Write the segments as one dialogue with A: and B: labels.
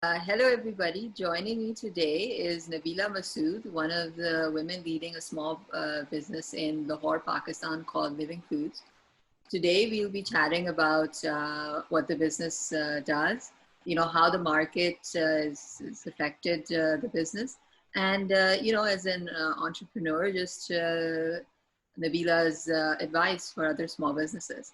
A: Hello, everybody. Joining me today is Nabila Masood, one of the women leading a small business in Lahore, Pakistan called Living Foods. Today, we'll be chatting about what the business does, how the market is affected the business, and, as an entrepreneur, just Nabila's advice for other small businesses.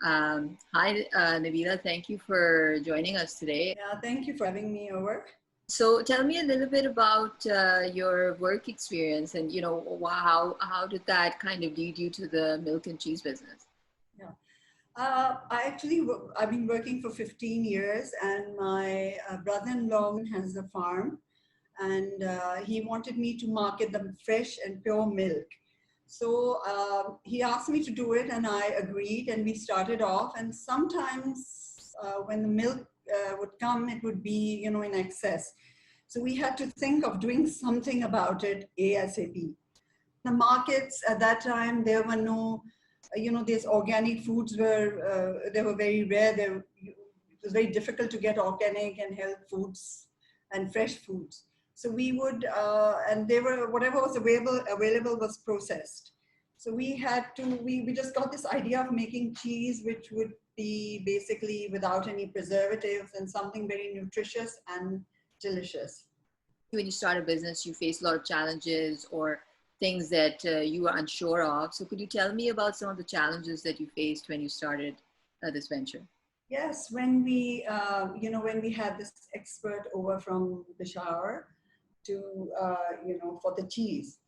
A: Hi, Nabila. Thank you for joining us today.
B: Yeah, thank you for having me over.
A: So tell me a little bit about your work experience and, how did that kind of lead you to the milk and cheese business?
B: Yeah, I've been working for 15 years, and my brother-in-law has a farm, and he wanted me to market the fresh and pure milk. So he asked me to do it, and I agreed, and we started off. And sometimes when the milk would come, it would be, in excess. So we had to think of doing something about it ASAP. The markets at that time, there were no, these organic foods they were very rare. It was very difficult to get organic and health foods and fresh foods. So we would, and they were, whatever was available was processed. So we just got this idea of making cheese, which would be basically without any preservatives and something very nutritious and delicious.
A: When you start a business, you face a lot of challenges or things that you were unsure of. So could you tell me about some of the challenges that you faced when you started this venture?
B: Yes, when when we had this expert over from Peshawar to, for the cheese,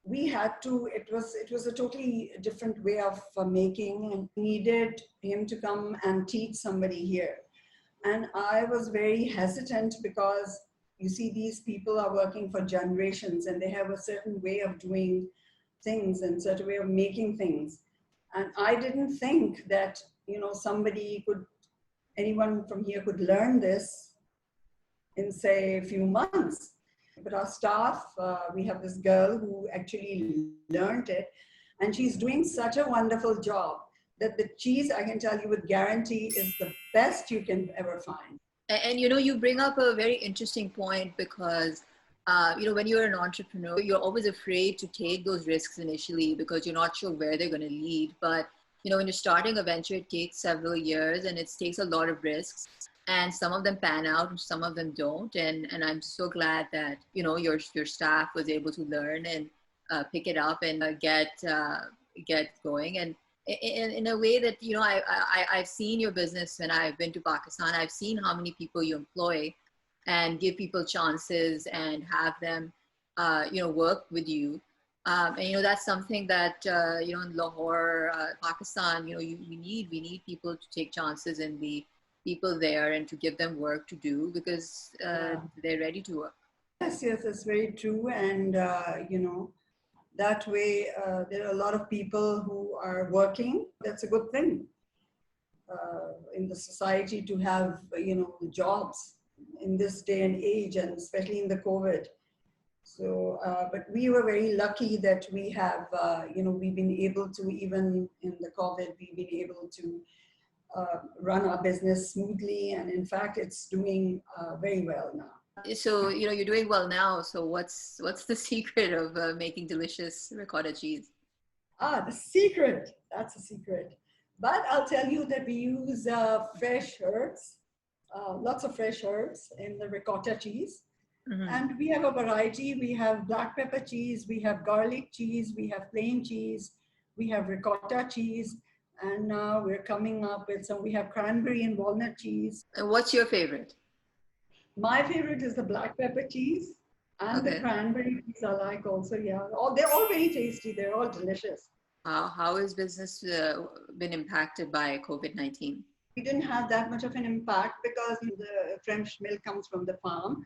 B: we had to, it was a totally different way of making, and needed him to come and teach somebody here. And I was very hesitant because you see, these people are working for generations and they have a certain way of doing things and certain way of making things. And I didn't think that, anyone from here could learn this in, say, a few months. But our staff, we have this girl who actually learned it, and she's doing such a wonderful job that the cheese, I can tell you with guarantee, is the best you can ever find.
A: And you bring up a very interesting point because, when you're an entrepreneur, you're always afraid to take those risks initially because you're not sure where they're going to lead. But, when you're starting a venture, it takes several years and it takes a lot of risks. And some of them pan out and some of them don't. And I'm so glad that, your staff was able to learn and pick it up and get going. And in a way that, I've seen your business when I've been to Pakistan. I've seen how many people you employ and give people chances and have them, work with you. And, that's something that, in Lahore, Pakistan, we need people to take chances and be people there and to give them work to do because they're ready to work.
B: Yes, that's very true. And, that way, there are a lot of people who are working. That's a good thing in the society to have, jobs in this day and age, and especially in the COVID. So, but we were very lucky that we have, we've been able to, even in the COVID, we've been able to run our business smoothly. And in fact, it's doing very well now.
A: So, you're doing well now. So what's the secret of making delicious ricotta cheese?
B: The secret, that's a secret. But I'll tell you that we use fresh herbs, lots of fresh herbs in the ricotta cheese. Mm-hmm. And we have a variety. We have black pepper cheese, we have garlic cheese, we have plain cheese, we have ricotta cheese. And now we're coming up with we have cranberry and walnut cheese.
A: And what's your favorite?
B: My favorite is the black pepper cheese, and the cranberry cheese I like also. Yeah, they're all very tasty. They're all delicious.
A: How has business been impacted by COVID-19?
B: We didn't have that much of an impact because the fresh milk comes from the farm.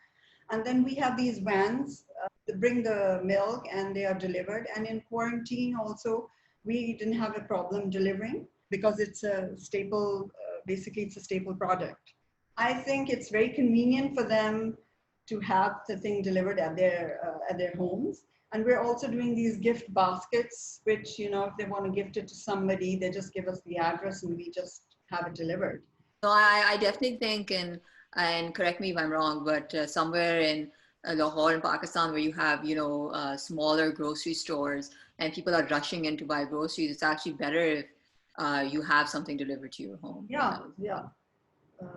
B: And then we have these vans that bring the milk and they are delivered. And in quarantine also, we didn't have a problem delivering because it's a staple, basically it's a staple product. I think it's very convenient for them to have the thing delivered at their homes. And we're also doing these gift baskets, which, if they want to gift it to somebody, they just give us the address and we just have it delivered.
A: So I definitely think in and correct me if I'm wrong, but somewhere in Lahore in Pakistan, where you have, smaller grocery stores and people are rushing in to buy groceries, it's actually better if you have something delivered to your home.
B: Yeah, yeah.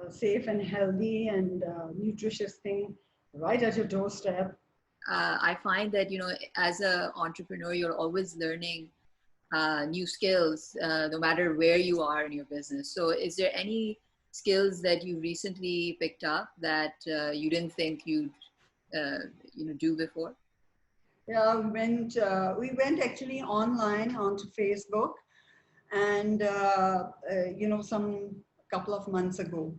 B: Safe and healthy and nutritious thing right at your doorstep.
A: I find that, as an entrepreneur, you're always learning new skills, no matter where you are in your business. So is there any skills that you recently picked up that you didn't think you'd, do before?
B: Yeah, we went actually online onto Facebook, and some couple of months ago,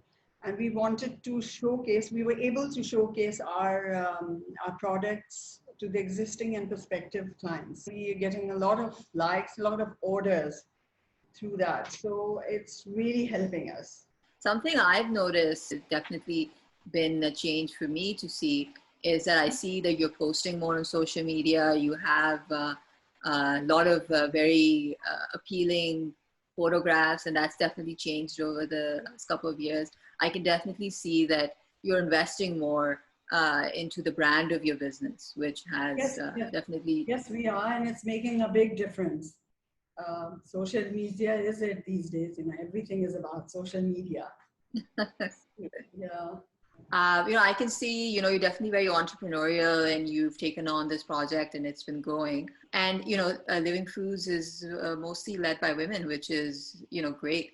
B: and we wanted to showcase. We were able to showcase our products to the existing and prospective clients. We are getting a lot of likes, a lot of orders through that. So it's really helping us.
A: Something I've noticed, it's definitely been a change for me to see, is that I see that you're posting more on social media. You have a lot of very appealing photographs, and that's definitely changed over the last couple of years. I can definitely see that you're investing more into the brand of your business, which has
B: Yes, yes.
A: definitely.
B: Yes, we are, and it's making a big difference. Social media is it these days. Everything is about social media. Yeah.
A: I can see, you're definitely very entrepreneurial and you've taken on this project and it's been growing. And, Living Foods is mostly led by women, which is, great.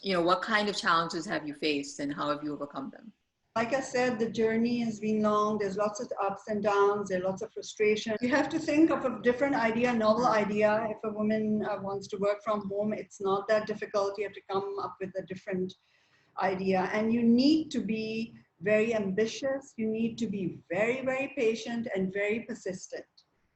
A: What kind of challenges have you faced and how have you overcome them?
B: Like I said, the journey has been long. There's lots of ups and downs. There's lots of frustration. You have to think of a different idea, novel idea. If a woman wants to work from home, it's not that difficult. You have to come up with a different idea, and you need to be very ambitious. You need to be very, very patient and very persistent.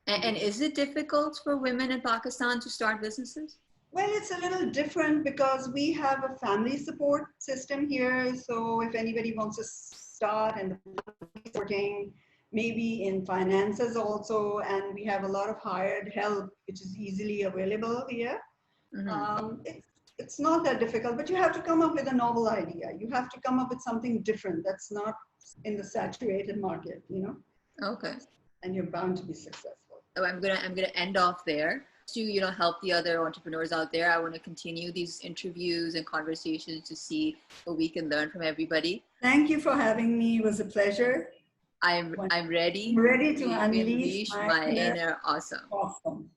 A: And is it difficult for women in Pakistan to start businesses?
B: Well, it's a little different because we have a family support system here. So if anybody wants to start and supporting, maybe in finances also, and we have a lot of hired help, which is easily available here.
A: Mm-hmm.
B: It's not that difficult, but you have to come up with a novel idea. You have to come up with something different that's not in the saturated market,
A: Okay.
B: and you're bound to be successful.
A: So I'm gonna end off there to help the other entrepreneurs out there. I want to continue these interviews and conversations to see what we can learn from everybody.
B: Thank you for having me. It was a pleasure.
A: I'm ready.
B: I'm ready to
A: to
B: unleash
A: my inner awesome.
B: Awesome.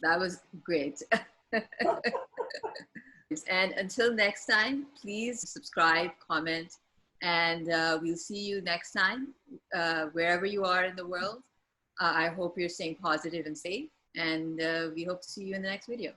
A: That was great. And until next time, please subscribe, comment, and we'll see you next time, wherever you are in the world. I hope you're staying positive and safe, and we hope to see you in the next video.